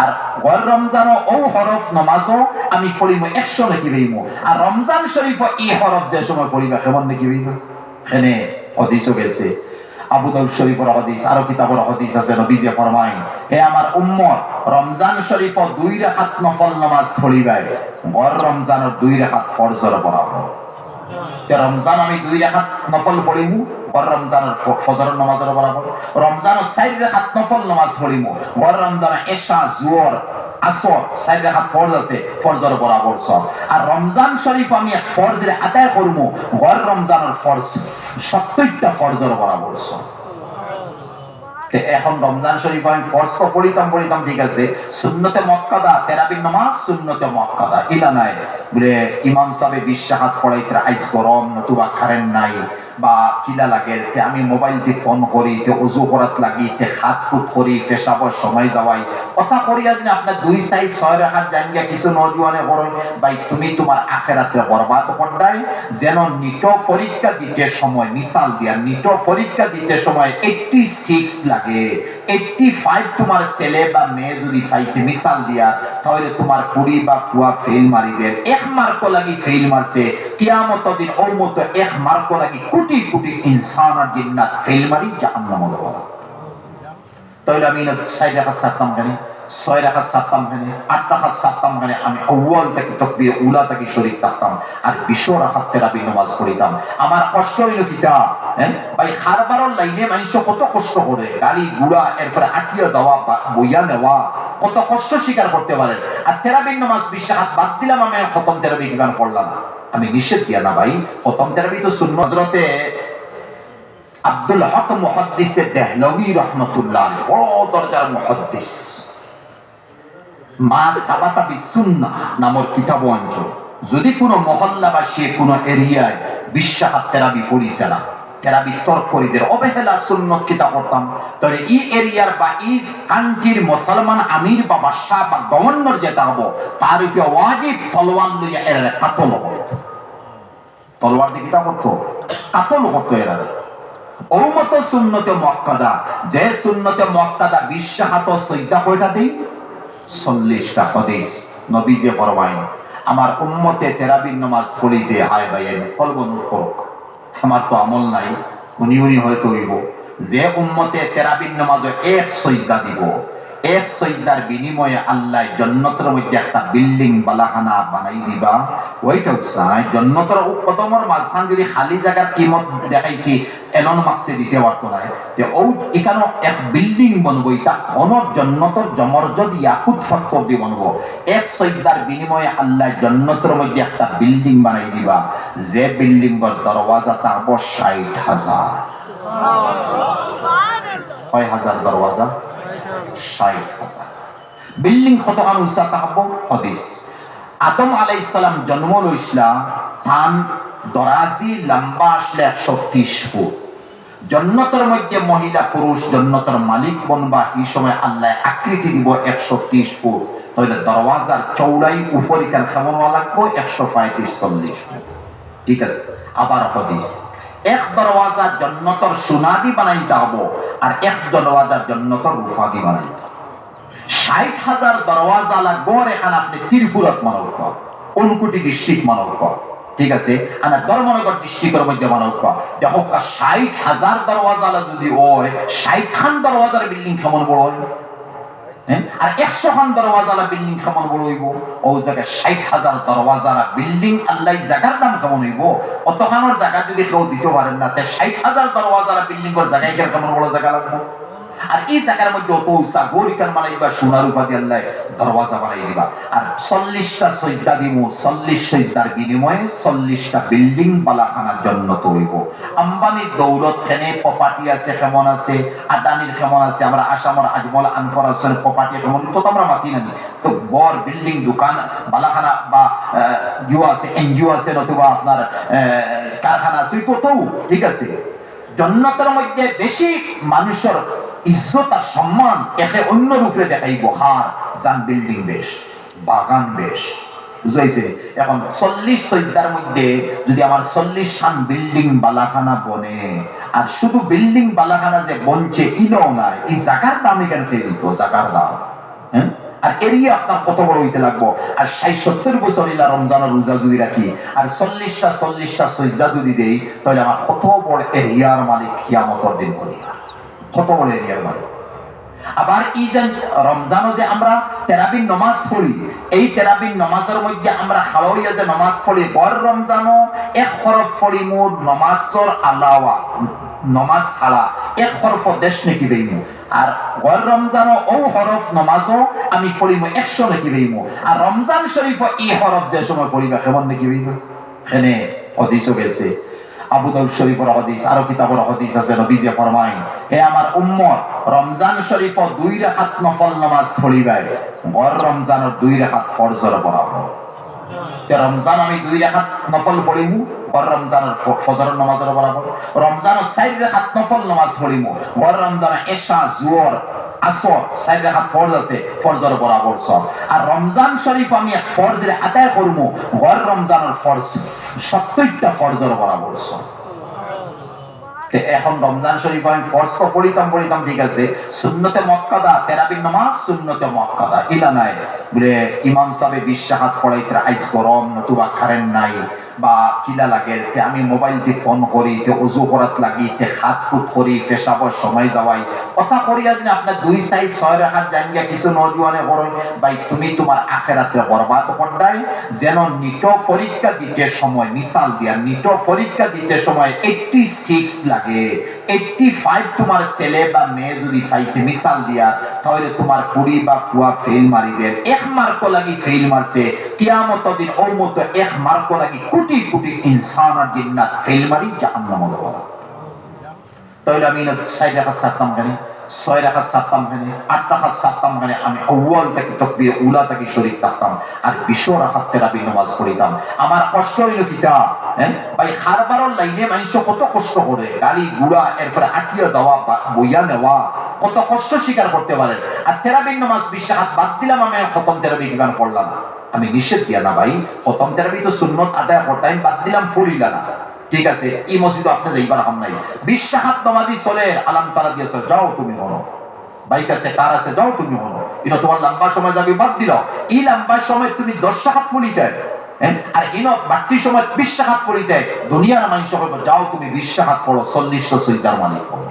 আর গর রমজান ও হরফ নমাজও আমি পড়িব 100 নাকি হইব আর রমজান শরীফ এই হরফ যে সময় পড়িবা কেমন নাকি হইব এখানে হাদিসও গেছে আবু দাউদ শরীফের হাদিস আর কিতাবের হাদিস আছে নবীজি ফরমায় হে আমার উম্মত রমজান শরীফ 2 রাকাত নফল নামাজ পড়িবা গর রমজানের 2 রাকাত ফরজের বরাবর রমজান আমি 2 রাকাত নফল পড়িব গর রমজানের ফজরের নামাজের বরাবর রমজানের 4 রাকাত নফল নামাজ পড়িব গর রমজানের এশা জোহর আসর 4 রাকাত ফরজ আছে ফরজের বরাবর সব আর রমজান শরীফ আমি এক ফরজের আদায় করব গর রমজানের ফরজ 70টা ফরজের বরাবর সব এখন রমজান শরীফ আমি ফরজ তো পড়িতাম ঠিক আছে সুন্নতে মুআক্কাদা তারাবির নামাজ সুন্নতে মুআক্কাদা ইলা নাই বলে ইমাম সাহেব 20 রাকাত পড়াইতে আইজ গরম নতুবা কারেন্ট নাই বা কিলা লাগে তে আমি মোবাইল দিয়ে ফোন করি তে ওযু করাত লাগি তে হাত কুট করি পেশাবের সময় যাওয়াই কথা করিয়া দিন আপনার 2 সাইড 6 রাকাত জানিয়া কিছু নজওয়ানে করেন ভাই তুমি তোমার আখিরাতে বরবাদ করদাই যেন নিট পরীক্ষা দিতে সময় মিসাল দিয়া নিট পরীক্ষা দিতে সময় 86 লাগে 85 তোমার ছেলে বা মেয়ে যদি পাইছে মিসাল দিয়া তাহলে তোমার ফুড়ি বা ফুয়া ফেল মারিবে 1 মার্ক লাগি ফেল মারছে কিয়ামত দিন ওর মতো 1 মার্ক লাগি কোটি কোটি ইনসান আর জিন্নাত ফেল মারি জাহান্নামে যাবে তাহলে আমি 4 রাকাত সাততাম কেন 6 রাকাত সাততাম কেন 8 রাকাত সাততাম কেন আমি আউয়াল থেকে তাকবীর উলা থেকে শরীক থাকতাম আর 20 রাকাত তারাবি নামাজ পড়িতাম আমার কষ্ট হইল কিটা ভাই হারবারর লাইনে মানুষ কত কষ্ট করে গাড়ি ঘোড়া এরপরে আটিয়া যাওয়া বইয়া নেওয়া কত কষ্ট স্বীকার করতে পারেন আর তারাবি নামাজ 20 রাকাত বাদ দিলাম আমি খতম তারাবি কিভাবে পড়লাম আমি নিষেধ দিয়া না ভাই খতম তারাবি তো সুন্নাত হযরতে আব্দুল হক মুহাদ্দিস দেহলভী রাহমাতুল্লাহ আলাইহি বড় দরজার মুহাদ্দিস মা সাবাতা বিসুন্নাহ নামের কিতাব অঞ্চল যদি কোনো মহল্লাবাসী কোনো এরিয়ায় 20 রাকাত তারাবি পড়িছে না তারাবি তরকরিদের অবহেলা সুন্নাত কিতাব পড়তাম তাহলে এই এরিয়ার বা এই কান্ট্রির মুসলমান আমির বা বাদশা বা গভর্নর যেটা হবো তার উপরে ওয়াজিব তলোয়ার লইয়া এর কাতল করত তলোয়ার দিয়ে কিতাব পড়তো কাতল করতো এরা ওমত সুন্নতে মুআক্কাদা যে সুন্নতে মুআক্কাদা 20 রাকাত সইদা কয়টা দেই 40টা হাদিস নবীজি ফরমায় আমার উম্মতে তারাবির নামাজ পড়িতে আয় ভাইয়ের কলবনুর করুক আমার তো আমল নাই উনি হয়তো হইব যে উম্মতে তারাবির নামাজে 1 সইদা দিব 1 সইদার বিনিময়ে আল্লাহ জান্নাতের মধ্যে একটা বিল্ডিং বালাখানা বানাই দিবা ওইটাও চাই জান্নাতের কদমের মাঝখান যদি খালি জায়গার কিমত দেখাইছি এলন মার্কসে দিতে পারতো না যে ও এখানে এক বিল্ডিং বনবো এটা হনর জান্নাতের জমরজদ ইয়াকুত ফটকর দিয়ে বনবো 1 সইদার বিনিময়ে আল্লাহ জান্নাতের মধ্যে একটা বিল্ডিং বানাই দিবা যে বিল্ডিং এর দরওয়াজা থাকবো 60,000 কয় হাজার দরওয়াজা 60,000 বিল্ডিং কতখান উঁচা থাকবো হাদিস আদম আলাইহিস সালাম জন্ম লইছিলা থান দরাজি লম্বা আসলে 130 ফুট জান্নাতের মধ্যে মহিলা পুরুষ জান্নাতের মালিক বনবা এই সময় আল্লাহ আকৃতি দিব 130 ফুট তাহলে দরওয়াজার চৌড়াই উপরিকার কেমন লাগবো 135-40 ফুট ঠিক আছে আবার হাদিস এক দরওয়াজা জান্নাতের সোনাদি বানাইতে হবে আর এক দরওয়াজা জান্নাতের রূপাদি বানাইতে 60,000 দরওয়াজা লাগবে আর এখানে আপনি ত্রিপুরাত মানব কর উনকুটি ডিস্ট্রিক্ট মানব কর ঠিক আছে আমার ধর্মনগর ডিস্ট্রিক্টের মধ্যে মানব কর দেখো 60,000 দরওয়াজা যদি হয় 60 খান দরওয়াজার বিল্ডিং কেমন বড় হয় আর 100 খান দরওয়াজালা বিল্ডিং কেমন বড় হইব ও জায়গায় 60,000 দরওয়াজালা বিল্ডিং আল্লাহ জায়গার দাম কেমন হইব অতখানোর জায়গা যদি কেউ দিতে পারেন না 60,000 দরওয়াজালা বিল্ডিং এর জায়গায় কেমন বড় জায়গা লাগবে আর এই জায়গার মধ্যে অত উঁচা গরিকান বানাইবা সোনার উপাধি আল্লাহ দরওয়াজা বানাই দিবা আর 40টা সজদা দিব 40 সজদার বিনিময়ে 40টা বিল্ডিং বালাখানার জন্য তো হইব আম্বানির দৌলত খেনে প্রপার্টি আছে কেমন আছে আদানির কেমন আছে আমরা আসামের আজমল আনফরাসের প্রপার্টি কেমন তো আমরা মাতি নানি তো বড় বিল্ডিং দোকান বালাখানা বা জিও আছে এনজিও আছে নতুবা আপনার কারখানা আছে তো ঠিক আছে জান্নাতের মধ্যে বেশি মানুষের ইজ্জত আর সম্মান একে অন্য রূপে দেখাইব হার জান বিল্ডিং বেশ বাগান বেশ বুঝাইছে এখন 40 সইদার মধ্যে যদি আমার 40 খান বিল্ডিং বালাখানা বনে আর শুধু বিল্ডিং বালাখানা যে বনছে ইলো নাই এই জায়গার দাম এখান থেকে দিত জায়গার দাম হ্যাঁ, আর এরিয়া আপনার কত বড় হইতে লাগবো। আর 60-70 বছর ইলা রমজানের রোজা যদি রাখি আর 40টা সজদা যদি দেই, তাহলে আমার কত বড় এরিয়ার মালিক কিয়ামতের দিন করিয়া, কত বড় এরিয়ার মালিক। আবার এই যে রমজানও যে আমরা তেরাবিন নমাজ পড়ি, এই তেরাবিন নমাজের মধ্যে আমরা হাওয়াইয়া যে নমাজ পড়ি, গড় রমজানও এক হরফ পড়ি মোর নমাজর আলাওয়া, নমাজ ছাড়া এক হরফ দেশ নাকি বেইমু। আর গড় রমজানও ও হরফ নমাজও আমি পড়িমু 100 নাকি বেইমু। আর রমজান শরীফ এই হরফ যে সময় পড়িবা কেমন নাকি বেইমু। এখানে হাদিসও গেছে, আবু দাউদ শরীফের হাদিস, আরো কিতাবের হাদিস আছে, নবীজি ফরমায়, হে আমার উম্মত, রমজান শরীফ 2 রাকাত নফল নামাজ পড়িবাই, গড় রমজানের 2 রাকাত ফরজের বরাবর। রমজান আমি 2 রাকাত নফল পড়িমু, গড় রমজানের ফজরের নামাজের বরাবর। রমজান 4 রাকাত নফল নামাজ পড়িমু, গড় রমজানে এশা, জোহর, আসর 4 রাকাত ফরজ আছে, ফরজের বরাবর সব। আর রমজান শরীফ আমি এক ফরজের আদায় করবো, গড় রমজানের ফরজ 70টা ফরজের বরাবর সব। এখন রমজান শরীফ আমি ফরজ তো পড়িতাম ঠিক আছে, সুন্নতে মুআক্কাদা তেরাবিন নামাজ সুন্নতে মুআক্কাদা ইলা নাই বলে ইমাম সাহেব 20 রাকাত পড়াইতে আইজ গরম নতুবা কারেন্ট নাই বা কিলা লাগে, তে আমি মোবাইল দিয়ে ফোন করি, তে ওযু করাত লাগি, তে হাত কুট করি, পেশাবর সময় যাওয়াই কথা করিয়া দিন আপনার 2 সাইড 6 রাকাত জানিয়া কিছু নজওয়ানে করেন ভাই, তুমি তোমার আখিরাতে বরবাদ করদাই। যেন নিট পরীক্ষা দিতে সময় মিসাল দিয়া, নিট পরীক্ষা দিতে সময় 86 লাগে, 85 তোমার ছেলে বা মেয়ে যদি পাইছে মিসাল দিয়া, তাহলে তোমার ফুড়ি বা ফুয়া ফেল মারিবেন, 1 মার্ক লাগি ফেল মারছে, কিয়ামত দিন ওর মতো 1 মার্ক লাগি কোটি কোটি ইনসান আর জিন্নাত ফেল মারি জাহান্নামে যাবে। তাহলে আমি 4 রাকাত সারতাম কেন, 6 রাকাত সারতাম কেন, 8 রাকাত সারতাম কেন, আমি আউয়াল থেকে তাকবীর উলা থেকে শরীক থাকতাম আর 20 রাকাত তেরাবির নামাজ পড়িতাম। আমার কষ্ট হইল কিটা, হ্যাঁ ভাই, হারবারর লাইনে মানুষ কত কষ্ট করে, গালি গুড়া, এরপরে আটিয়া যাওয়া, বইয়া নেওয়া, কত কষ্ট স্বীকার করতে পারেন। আর তেরাবির নামাজ 20 রাকাত বাদ দিলাম, আমি খতম তেরাবি কিভাবে পড়লাম না, আমি নিষেধ দিয়া না ভাই, খতম তেরাবি তো সুন্নত আদায় করতাম, বাদ দিলাম ফুরিলা না, ঠিক আছে। এই মসজিদ আপনি যাইবার হাম নাই, 20 রাকাত নামাজি চলে আলাম তারা দিয়েছে, যাও তুমি হনো, বাইক আছে কার আছে, যাও তুমি হনো, এটা তোমার লম্বা সময় যাবে, বাদ দিল। এই লম্বা সময় তুমি 10 রাকাত ফুলিতে, আর ইনো বাড়তি সময় 20 রাকাত ফুলিতে, দুনিয়ার মানুষ হবে যাও তুমি 20 রাকাত পড়ো, 40টা সুজদার মালিক হও।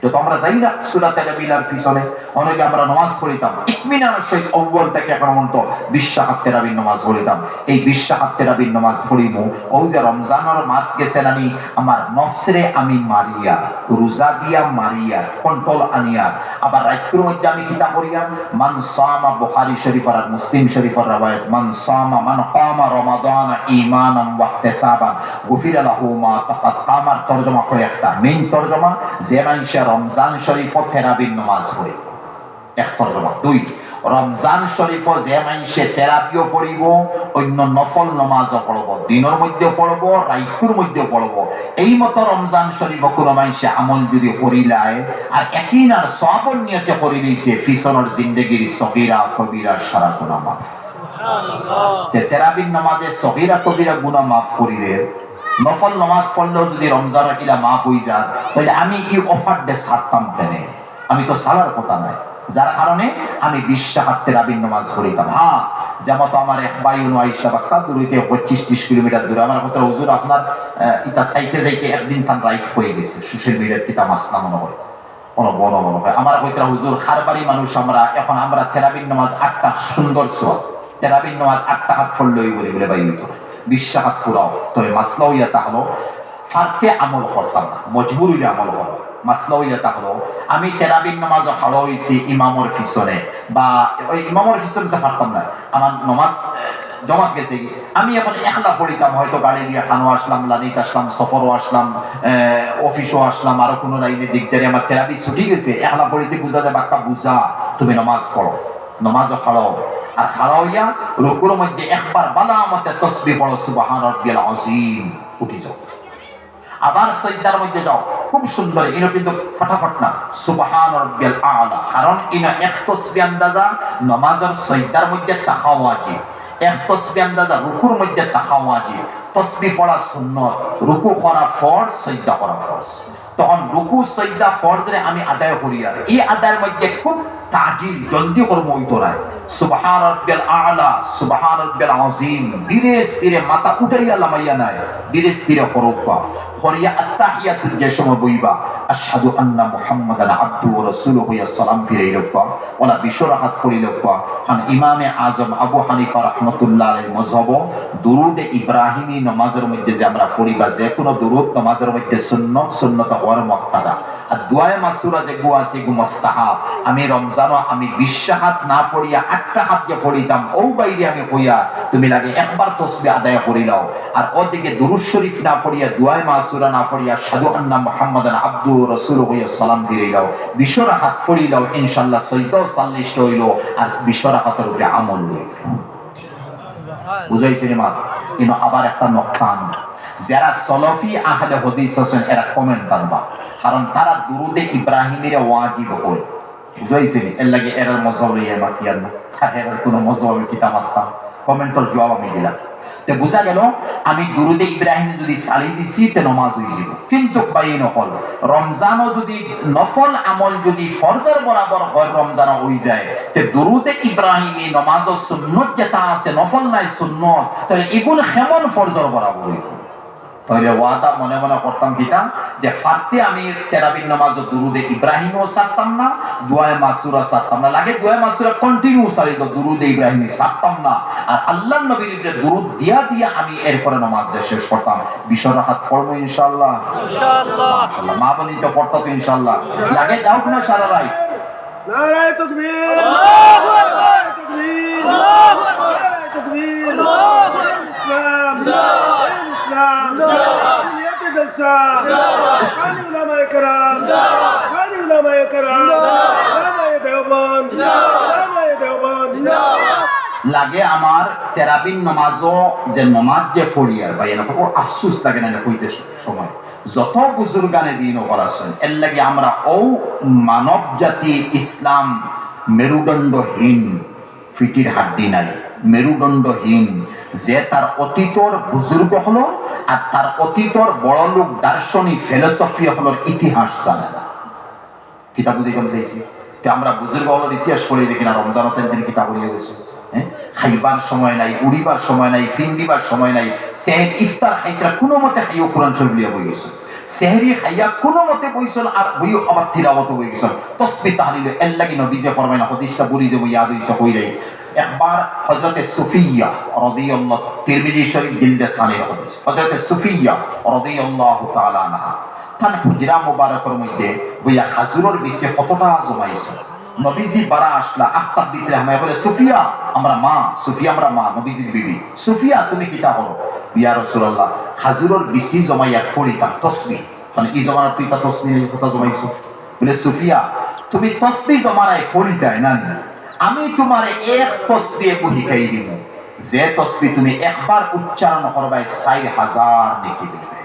তো আমরা যাই না সূরা তারাবির পিছনে, অনেকে আমরা নামাজ পড়িতাম ইতমিনানের সহিত আউয়াল থেকে এখন পর্যন্ত 20 রাকাত তেরাবির নামাজ পড়িতাম। এই 20 রাকাত তেরাবির নামাজ পড়িমু, ও যে রমজানের মাস গেছেন, আমি আমার নফসরে আমি মারিয়া, রোজা দিয়া মারিয়া, কন্ট্রোল আনিয়া, আবার রাত্রির মধ্যে আমি কিতা করিয়া, মান সামা, বুখারী শরীফ আর মুসলিম শরীফের রওয়ায়াত, মান সামা মান কামা রমাদান ঈমানান ওয়া ইহতিসাবান গুফিরা লাহু মা তাকাদ্দামার তরজমা করে একটা মেইন তরজমা, যে মানুষ রমজান শরীফ তেরাবির নামাজ পড়ে, এক তরজমা। 2, রমজান শরীফ যে মানুষে তেরাবিও পড়িব, অন্য নফল নামাজও পড়ব, দিনের মধ্যে পড়ব, রাইতুর মধ্যে পড়ব, এই মতো রমজান শরীফ কোনো মানুষে আমল যদি করিলায় আর একই না সওয়াবের নিয়তে করি লইছে, পিছনের জিন্দেগির সগীরা কবিরা সারা গুনাহ মাফ। তেরাবির নামাজে সগীরা কবিরা গুনাহ মাফ করিলে, নফল নামাজ পড়লেও যদি রমজান কিলা মাফ হয়ে যায়, তাহলে আমি এই অফার ডে ছাড়তাম কেন, আমি তো সালার কথা নাই, যার কারণে আমি 20 রাকাত তেরাবির নামাজ পড়িতাম। হ্যাঁ, যেমন আমার এক ভাই আইসা বাক্কা দূরইতে 25-30 কিলোমিটার দূরে, আমার কথা হুজুর আপনার ইটা চাইতে যাইতে একদিন তার রাইট হয়ে গেছে, সোশ্যাল মিডিয়ার কিতা মাসলা মনে হয়, কোনো বড় মনে হয় আমার কইতরা হুজুর খারবাড়ি মানুষ আমরা, এখন আমরা তেরাবির নামাজ 8টা সুন্দর সোয়াব, তেরাবির নামাজ 8 রাকাত পড়লেই বলে ভাই হইতো 20 রাকাত ফুরাও। তবে মাসলা ইয়া হলো ফারতে আমল করতাম না, মজবুর হইলে আমল করো। মাসলা ইয়া হলো আমি তেরাবির নামাজ খাড়া হইছি ইমামর পিছনে, বা ওই ইমামর পিছনে তো পারতাম না, আমার নামাজ জমাত গেছে, আমি এখন একলা পড়িতাম, হয়তো গাড়ি দিয়ে খানো আসলাম, লানিত আসলাম, সফরও আসলাম, অফিসও আসলাম, আরো কোনো লাইনের দিক থেকে আমার তেরাবি ছুটি গেছে, একলা পড়িতে বুঝা যায়, বাক্কা বুঝা তুমি নামাজ পড়ো, নামাজও খাড়াও, আর খাড়া হইয়া রুকুর মধ্যে একবার বালামতে তাসবিহ পড়ো, সুবহান রাব্বিয়াল আযীম, উঠি যাও, আবার সিজদার মধ্যে যাও, খুব সুন্দর, ইনো কিন্তু ফটাফট না, সুবহান রাব্বিয়াল আলা, কারণ ইনো এক তাসবিহ আন্দাজা নামাজের সিজদার মধ্যে তাকাও ওয়াজিব, এক তাসবিহ আন্দাজা রুকুর মধ্যে তাকাও ওয়াজিব, তাসবিহ পড়া সুন্নাত, রুকু করা ফরজ, সিজদা করা ফরজ। তখন রুকু সিজদা ফরজে আমি আদায় করি, আর এই আদায়ের মধ্যে খুব তাজিল জলদি করবো ওই তোরায় সুবহান রাব্বিল আলা সুবহান রাব্বিল আযীম ধীরে ধীরে মাথা উঠাইয়া লামাইয়া নাই ধীরে ধীরে করবা করিয়া আত্তাহিয়াতুল যে সময় বইবা আশহাদু আন্না মুহাম্মাদান আবদুহু ওয়া রাসূলুহু ইয়া সালাম ফিরাই রাখবা ওলা বিশরাহাত ফরি রাখবা কারণ ইমামে আজম আবু হানিফা রাহমাতুল্লাহ আলাইহি মযহাব দুরুদ ইব্রাহিমী নামাজের মধ্যে যে আমরা পড়িবা যে কোনো দুরুদ নামাজের মধ্যে সুন্নত ওয়ার মুক্তাদা আর দুআয়ে মাসুরা যে গো আছে গো মুস্তাহাব আমি রমজান আমি 20 রাকাত না পড়িয়া 8 রাকাত যে পড়িতাম ও বাইরে আমি কইয়া তুমি লাগে একবার তাসবিহ আদায় করিলাও আর ওদিকে দুরূদ শরীফ না পড়িয়া দুআয়ে মাসুরা না পড়িয়া আশহাদু আন্না মুহাম্মাদান আবদুহু ওয়া রাসূলুহু ইয়া সালাম ফিরাইলাও 20 রাকাত পড়িলাও ইনশাআল্লাহ 46 হইল আর 20 রাকাতের উপরে আমল হইল বুঝাইছেন মা কিন্তু আবার একটা নকশান যারা সলফি আহলে হাদিস আছেন এরা কমেন্ট আনবা কারণ তারা দুরুদে ইব্রাহিমের ওয়াজিব হয় বুঝাইছেন এর লাগে এর মজহব ইয়া মাতিয়ান না এর কোনো মজহব কিতাব আত্মা কমেন্টর জবাব আমি দিলাম তে বুঝা গেল আমি দুরুদে ইব্রাহিম যদি সালি দিছি তে নামাজ হই যাব কিন্তু বাইন হল রমজানও যদি নফল আমল যদি ফরজের বরাবর হয় রমজান হই যায় তে দুরুদে ইব্রাহিমী নামাজ ও সুন্নাত যেটা আছে নফল নাই সুন্নাত তাহলে ইগুল কেমন ফরজের বরাবর হইব তাহলে ওয়াদা মনে মনে করতাম কিটা যে ফাতে আমি তারাবির নামাজ ও দুরুদে ইব্রাহিমও সারতাম না দুআয়ে মাসুরা সারতাম না লাগে দুআয়ে মাসুরা কন্টিনিউ সারিত দুরুদে ইব্রাহিমী সারতাম না আর আল্লাহর নবীর উপরে দুরুদ দিয়া দিয়া আমি এরপরে নামাজ শেষ করতাম 20 রাকাত পড়বো ইনশাআল্লাহ ইনশাআল্লাহ মা বলি তো পড়তো ইনশাআল্লাহ লাগে যাও না সারা রাত নারায়ে তাকবীর আল্লাহু আকবার তাকবীর আল্লাহু আকবার নারায়ে তাকবীর আল্লাহু আকবার ইসলাম ইসলাম দুনিয়াতে জলসা কালি উলামায়ে কেরাম কালি উলামায়ে কেরাম উলামায়ে দেওবন্দ লাগে আমার তেরাবিন নামাজও যে নামাজ যে ফড়িয়ার বা এর উপর আফসোস লাগে না কইতে সময় যত বুজুর্গানে দিন বলাছেন এর লাগে আমরা ও মানব জাতি ইসলাম মেরুদণ্ডহীন ফিটির হাড্ডি নাই মেরুদণ্ডহীন যে তার অতীতর বুজুর্গ হলো আর তার অতীতর বড় লোক দার্শনিক ফিলোসফি হলো ইতিহাস জানে না কিতাব বুঝে কম চাইছি আমরা বুজুর্গ হলোর ইতিহাস পড়ে দেখি না রমজানত দিন কিতাব পড়িয়ে গেছে খাইবার সময় নাই উড়িবার সময় নাই ফিন্দিবার সময় নাই সেহের ইফতার খাইতরা কোনো মতে খাইও কোরআন শরীফ লিয়া বই গেছে সেহরি খাইয়া কোনো মতে বইছিল আর বইও আবার তিলাওয়াত বই গেছে তাসবিহ তাহলিল এর লাগি নবী যে ফরমায় না হাদিসটা বুড়ি যে ইয়াদ হইছে কইরাই একবার হযরতে সুফিয়া রাদিয়াল্লাহু তিরমিজি শরীফ জিলদে সানের হাদিস হযরতে সুফিয়া রাদিয়াল্লাহু তাআলা আনহা তার হুজরা মুবারকের মধ্যে বইয়া হাজুরের বিষয়ে কতটা জমাইছে নবীজি বারা আসলা আফতাব দিতে আমায় বলে সুফিয়া আমরা মা নবীজির বিবি সুফিয়া তুমি কিতা করো ইয়া রাসূলুল্লাহ হাজুরের বিসি জমাইয়া ফড়িতা তাসবিহ মানে এই জমানার তুই তা তাসবিহের কথা জমাইছো বলে সুফিয়া তুমি তাসবিহ জমানায় ফড়িতাই না আমি তোমারে এক তাসবিহ বুঝাই দিব যে তাসবিহ তুমি একবার উচ্চারণ করবাই 4000 নেকি দিবে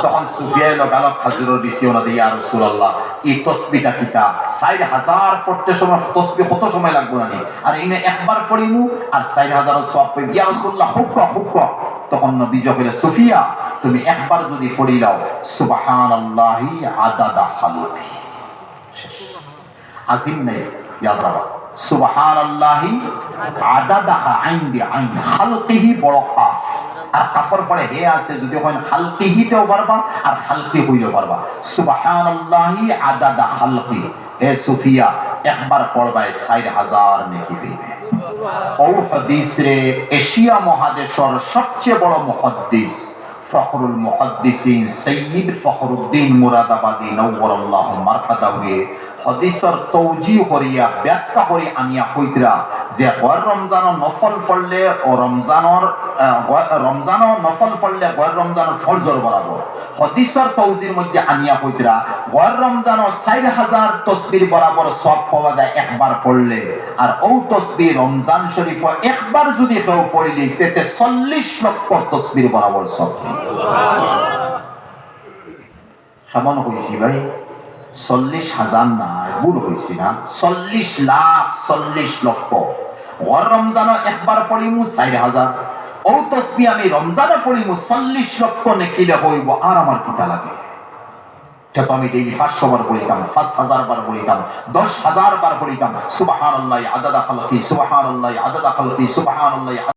তখন সুফিয়া লগালক হাজুরের বিসি ওনা দিয়ে ইয়া রাসূলুল্লাহ এই তাসবিহটা কিতা 4000 পড়তে সময় তাসবিহ কত সময় লাগবে না আর ইনে একবার পড়িমু আর 4000 সওয়াব পাইব ইয়া রাসূলুল্লাহ হুক্কা তখন নবী বলে সুফিয়া তুমি একবার যদি পড়ি দাও সুবহানাল্লাহি আদাদা খালকি আজিম নাই ইয়াদ রাখা সুবহানাল্লাহি আদাদা আইন দি আইন খালকিহি বড় কাফ আর কাফর পরে হে আছে যদি হয় খালকিহি তেও পারবা আর খালকি হইলেও পারবা সুবহানাল্লাহি আদাদা খালকি হে সুফিয়া একবার পড়বাই 4000 নেকি পাইবে ও হাদিস রে এশিয়া মহাদেশের সবচেয়ে বড় মুহাদ্দিস ফখরুল মুহাদ্দিসিন সৈয়দ ফখরুদ্দিন মুরাদাবাদী নওয়ারাল্লাহু মারকাদাহু হাদিসের তওজীহ করিয়া ব্যাখ্যা করে আনিয়া কইতরা যে রমজান নফল পড়লে ও রমজান নফল পড়লে রমজানের ফরজর বরাবর হাদিসের তওজীর মধ্যে আনিয়া কইতরা রমজান 4000 তাসবিহ বরাবর সওয়াব পাওয়া যায় একবার পড়লে আর ও তাসবিহ রমজান শরীফ একবার যদি কেউ পড়িলে সেতে 40 লক্ষ তাসবিহ বরাবর সওয়াব সামান হইছি ভাই 40,000 না ভুল হইছি না 40 লাখ 40 লক্ষ রমজান একবার পড়িমু 4000 ও তাসবিহ আমি রমজানে পড়িমু 40 লক্ষ নেকিলে হইব আর আমার কিতা লাগে যত আমি ডেইলি 500 বার বলিতাম, 5000 বার বলিতাম, 10,000 বার বলিতাম সুবহানাল্লাহি আদাদা খালকি, সুবহানাল্লাহি আদাদা খালকি, সুবহানাল্লাহি